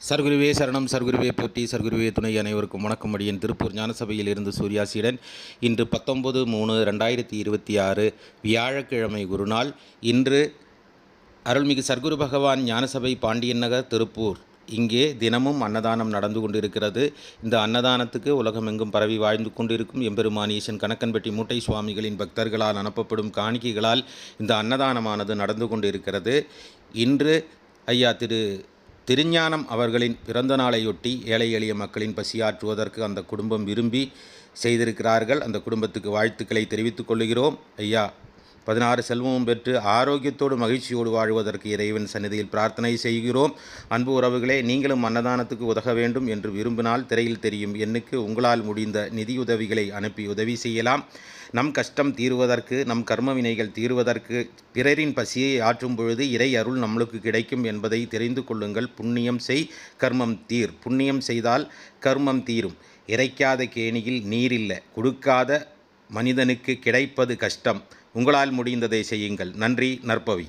சர்க்குருவே சரணம், சர்க்குருவே போற்றி, சர்க்குருவே துணை. அனைவருக்கும் வணக்கம். அடியேன் திருப்பூர் ஞானசபையில் இருந்து சூர்யாசீடன். இன்று 19/3/2026 வியாழக்கிழமை குருநாள். இன்று அருள்மிகு சர்க்குரு பகவான் ஞானசபை, பாண்டியன் நகர், திருப்பூர். இங்கே தினமும் அன்னதானம் நடந்து கொண்டிருக்கிறது. இந்த அன்னதானத்துக்கு உலகமெங்கும் பரவி வாழ்ந்து கொண்டிருக்கும் எம்பெருமான் ஈசன் கணக்கன்பட்டி மூட்டை சுவாமிகளின் பக்தர்களால் அனுப்பப்படும் காணிக்கைகளால் இந்த அன்னதானமானது நடந்து கொண்டிருக்கிறது. இன்று ஐயா திருஞானம் அவர்களின் பிறந்த நாளையொட்டி ஏழை எளிய மக்களின் பசியாற்றுவதற்கு அந்த குடும்பம் விரும்பி செய்திருக்கிறார்கள். அந்த குடும்பத்துக்கு வாழ்த்துக்களை தெரிவித்துக் கொள்கிறோம். ஐயா 16 செல்வமும் பெற்று ஆரோக்கியத்தோடு மகிழ்ச்சியோடு வாழ்வதற்கு இறைவன் சந்நிதியில் பிரார்த்தனை செய்கிறோம். அன்பு உறவுகளே, நீங்களும் அன்னதானத்துக்கு உதவ வேண்டும் என்று விரும்பினால் திரையில் தெரியும் எண்ணுக்கு உங்களால் முடிந்த நிதியுதவிகளை அனுப்பி உதவி செய்யலாம். நம் கஷ்டம் தீர்வதற்கு, நம் கர்ம வினைகள் தீர்வதற்கு, பிறரின் பசியை ஆற்றும் பொழுது இறை அருள் நம்மளுக்கு கிடைக்கும் என்பதை தெரிந்து கொள்ளுங்கள். புண்ணியம் செய், கர்மம் தீர். புண்ணியம் செய்தால் கர்மம் தீரும். இறைக்காத கேணியில் நீரில்ல. கொடுக்காத மனிதனுக்கு கிடைப்பது கஷ்டம். உங்களால் முடிந்ததை செய்யுங்கள். நன்றி. நற்பவி.